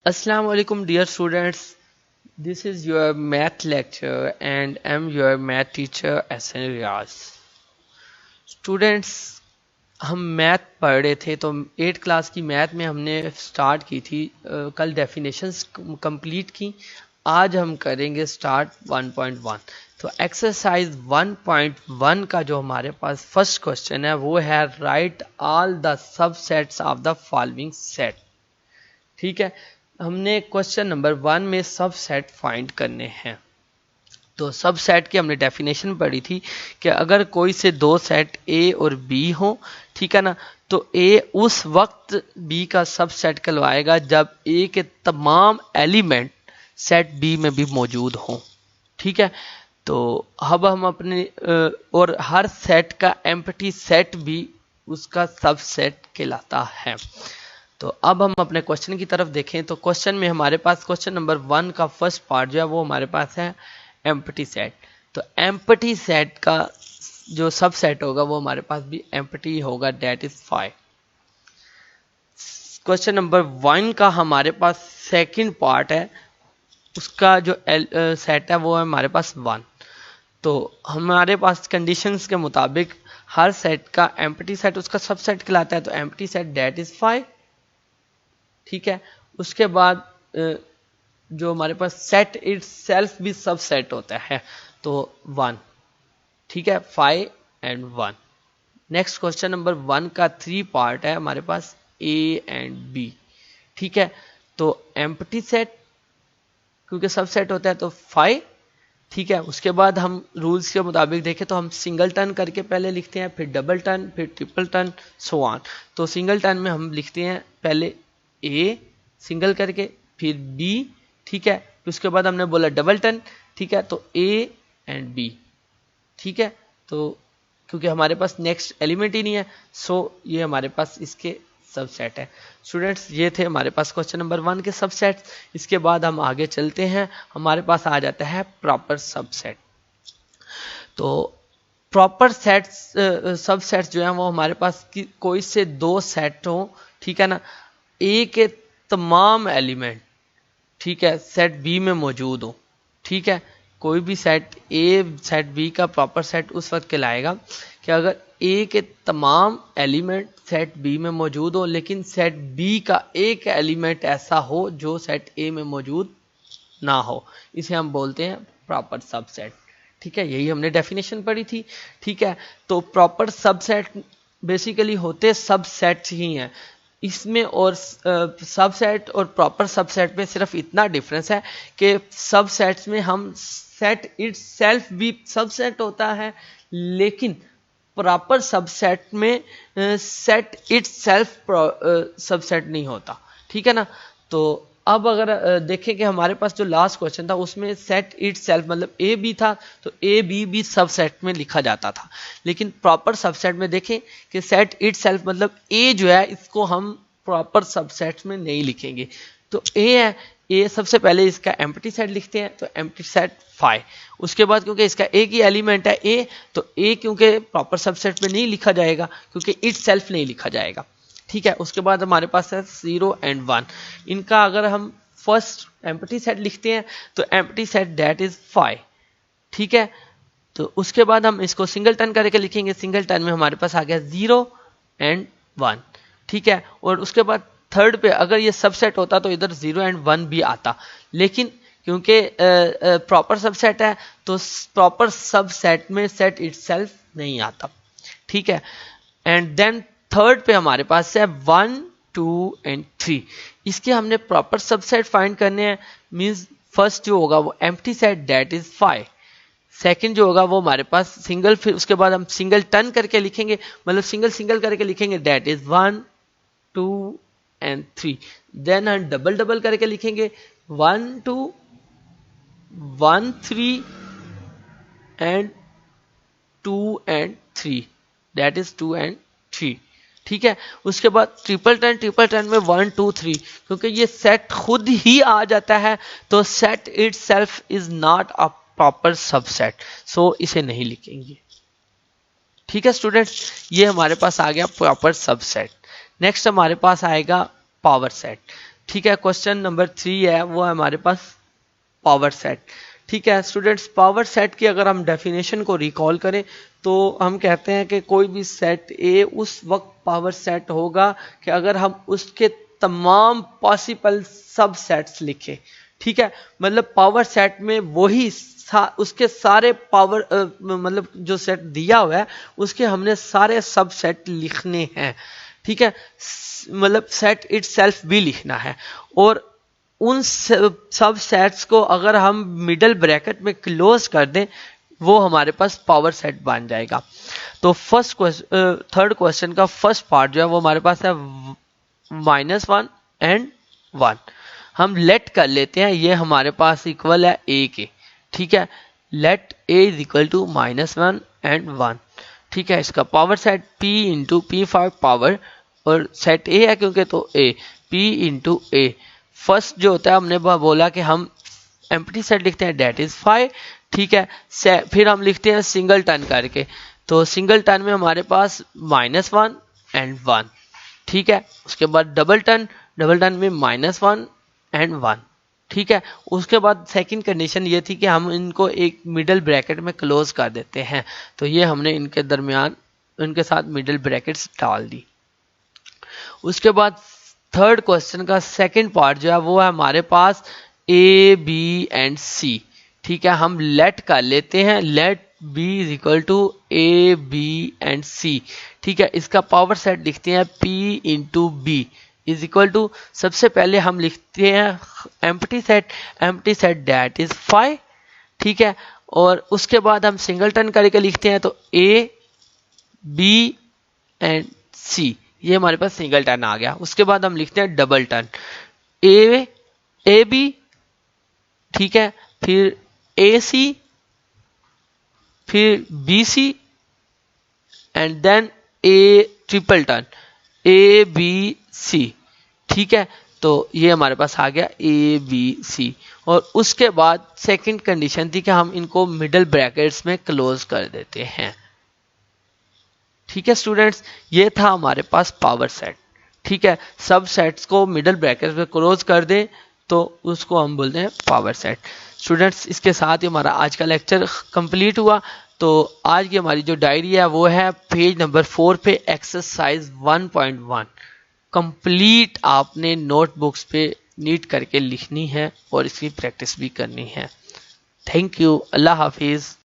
Assalamu alaikum dear students. This is your math lecture and I'm your math teacher SN Riaz. Students, हम math पढ़ रहे थे तो 8 class की math में हमने स्टार्ट की थी कल डेफिनेशंस कंप्लीट की। आज हम करेंगे स्टार्ट 1.1। तो एक्सरसाइज 1.1 का जो हमारे पास फर्स्ट क्वेश्चन है वो है right all the subsets of the following set. ठीक है, हमने क्वेश्चन नंबर 1 में सब सेट फाइंड करने हैं। तो सब सेट की हमने डेफिनेशन पढ़ी थी कि अगर कोई से दो सेट ए और बी हो, ठीक है ना, तो ए उस वक्त बी का सब सेट कहलवाएगा जब ए के तमाम एलिमेंट सेट बी में भी मौजूद हों। ठीक है, तो अब हम अपने और हर सेट का एम्प्टी सेट भी उसका सब सेट कहलाता है। तो अब हम अपने क्वेश्चन की तरफ देखें तो क्वेश्चन में हमारे पास क्वेश्चन नंबर 1 का फर्स्ट पार्ट जो है वो हमारे पास है एम्प्टी सेट। तो एम्प्टी सेट का जो सब सेट होगा वो हमारे पास भी एम्प्टी होगा, डेट इज 5। क्वेश्चन नंबर 1 का हमारे पास सेकंड पार्ट है, उसका जो सेट है वो है हमारे पास 1। तो हमारे पास कंडीशंस के मुताबिक हर सेट का एम्प्टी सेट उसका सब सेट कहलाता है, तो एम्प्टी सेट डेट इज 5। ठीक है, उसके बाद जो हमारे पास सेट इट सेल्फ भी सब सेट होता है, तो 1। ठीक है, 5 एंड 1। नेक्स्ट क्वेश्चन नंबर 1 का 3 पार्ट है हमारे पास ए एंड बी। ठीक है, तो एम्प्टी सेट क्योंकि सब सेट होता है तो 5। ठीक है, उसके बाद हम रूल्स के मुताबिक देखें तो हम सिंगल टर्न करके पहले लिखते हैं, फिर डबल टर्न, फिर ट्रिपल टर्न, सो ऑन। तो सिंगल टर्न में हम लिखते हैं पहले ए सिंगल करके, फिर बी। ठीक है, उसके बाद हमने बोला डबल टर्न। ठीक है, तो ए एंड बी। ठीक है, तो क्योंकि हमारे पास नेक्स्ट एलिमेंट ही नहीं है, सो ये हमारे पास इसके सबसेट है। स्टूडेंट्स, ये थे हमारे पास क्वेश्चन नंबर 1 के सबसेट। इसके बाद हम आगे चलते हैं, हमारे पास आ जाता है प्रॉपर सबसेट। तो प्रॉपर सेट्स सबसेट्स जो है वो हमारे पास कोई से दो सेट हो, ठीक है ना, ए के तमाम एलिमेंट, ठीक है, सेट बी में मौजूद हो। ठीक है, कोई भी सेट ए सेट बी का प्रॉपर सेट उस वक्त कहलाएगा कि अगर ए के तमाम एलिमेंट सेट बी में मौजूद हो लेकिन सेट बी का एक एलिमेंट ऐसा हो जो सेट ए में मौजूद ना हो, इसे हम बोलते हैं प्रॉपर सबसेट। ठीक है, यही हमने डेफिनेशन पढ़ी थी। ठीक है, तो प्रॉपर सबसेट बेसिकली होते सबसेट ही हैं। इसमें और सबसेट और प्रॉपर सबसेट में सिर्फ इतना डिफरेंस है कि सबसेट्स में हम सेट इट सेल्फ भी सबसेट होता है, लेकिन प्रॉपर सबसेट में सेट इट सेल्फ सबसेट नहीं होता। ठीक है ना, तो अब अगर देखें कि हमारे पास जो लास्ट क्वेश्चन था उसमें सेट इट सेल्फ मतलब ए बी था, तो ए बी भी सबसेट में लिखा जाता था। लेकिन प्रॉपर सबसेट में देखें कि सेट इट सेल्फ मतलब ए जो है इसको हम प्रॉपर सबसेट में नहीं लिखेंगे। तो ए है, ए सबसे पहले इसका एम्प्टी सेट लिखते हैं, तो एम्प्टी सेट 5। उसके बाद क्योंकि इसका एक ही एलिमेंट है ए, तो ए क्योंकि प्रॉपर सबसेट में नहीं लिखा जाएगा क्योंकि इट सेल्फ नहीं लिखा जाएगा। ठीक है, उसके बाद हमारे पास है 0 एंड 1। इनका अगर हम फर्स्ट एम्प्टी सेट लिखते हैं तो एम्प्टी सेट डेट इज 5। ठीक है, तो उसके बाद हम इसको सिंगल टर्न करके लिखेंगे। सिंगल टर्न में हमारे पास आ गया 0 एंड 1। ठीक है, और उसके बाद थर्ड पे अगर ये सबसेट होता तो इधर 0 एंड 1 भी आता, लेकिन क्योंकि प्रॉपर सबसेट है तो प्रॉपर सबसेट में सेट इटसेल्फ नहीं आता। ठीक है, एंड देन थर्ड पे हमारे पास है 1 2 एंड 3। इसके हमने प्रॉपर सबसेट फाइंड करने हैं। मींस फर्स्ट जो होगा वो empty set that is 5। Second जो होगा वो हमारे पास सिंगल, फिर उसके बाद हम सिंगल टर्न करके लिखेंगे, मतलब सिंगल सिंगल करके लिखेंगे, डेट इज 1 2 एंड 3। देन हम डबल डबल करके लिखेंगे 1 2 1 3 and 2 and 3, that is 2 and 3। ठीक है, उसके बाद ट्रिपल टर्न में 1 2 3, क्योंकि ये सेट खुद ही आ जाता है तो set itself is not a proper subset, so इसे नहीं लिखेंगे। ठीक है स्टूडेंट्स, ये हमारे पास आ गया प्रॉपर सबसेट। नेक्स्ट हमारे पास आएगा पावर सेट। ठीक है। क्वेश्चन नंबर 3 है वो है हमारे पास पावर सेट। ठीक है स्टूडेंट्स, पावर सेट की अगर हम डेफिनेशन को रिकॉल करें तो हम कहते हैं कि कोई भी सेट ए उस वक्त पावर सेट होगा कि अगर हम उसके तमाम पॉसिबल सब सेट्स लिखें। ठीक है, मतलब पावर सेट में वही उसके सारे पावर मतलब जो सेट दिया हुआ है उसके हमने सारे सब सेट लिखने हैं। ठीक है, मतलब सेट इटसेल्फ भी लिखना है और उन सब सेट्स को अगर हम मिडल ब्रैकेट में क्लोज कर दें वो हमारे पास पावर सेट बन जाएगा। तो थर्ड क्वेश्चन का फर्स्ट पार्ट जो है वो हमारे पास है -1 एंड 1। हम लेट कर लेते हैं ये हमारे पास इक्वल है ए के। ठीक है, let A is equal to -1 and 1। ठीक है, इसका power set p into P5 power और सेट ए है क्योंकि तो a p into A. First जो होता है हमने बोला कि हम एम्प्टी सेट लिखते हैं डेट इज 5। ठीक है, फिर हम लिखते हैं सिंगल टर्न करके, तो सिंगल टर्न में हमारे पास -1 एंड 1। ठीक है, उसके बाद डबल टर्न में -1 एंड 1। ठीक है, उसके बाद सेकंड कंडीशन ये थी कि हम इनको एक मिडल ब्रैकेट में क्लोज कर देते हैं, तो ये हमने इनके दरमियान इनके साथ मिडल ब्रैकेट्स डाल दी। उसके बाद थर्ड क्वेश्चन का सेकंड पार्ट जो है वो है हमारे पास ए बी एंड सी। ठीक है, हम लेट कर लेते हैं let B is equal to A B and C. ठीक है, इसका पावर सेट लिखते हैं p into B is equal to, सबसे पहले हम लिखते हैं एम्प्टी सेट डेट इज 5। ठीक है, और उसके बाद हम सिंगल टर्न करके लिखते हैं तो a b एंड c, ये हमारे पास सिंगल टर्न आ गया। उसके बाद हम लिखते हैं डबल टर्न ए बी। ठीक है, फिर ए सी, फिर B C and then A triple turn A B C. ठीक है, तो ये हमारे पास आ गया ए बी सी। और उसके बाद सेकंड कंडीशन थी कि हम इनको मिडल ब्रैकेट्स में क्लोज कर देते हैं। ठीक है स्टूडेंट्स, ये था हमारे पास पावर सेट। ठीक है, सब सेट्स को मिडल ब्रैकेट में क्लोज कर दें तो उसको हम बोलते हैं पावर सेट। स्टूडेंट्स, इसके साथ ही हमारा आज का लेक्चर कंप्लीट हुआ। तो आज की हमारी जो डायरी है वो है पेज नंबर 4 पे एक्सरसाइज 1.1 कंप्लीट आपने नोटबुक्स पे नीट करके लिखनी है और इसकी प्रैक्टिस भी करनी है। Thank you, Allah Hafiz.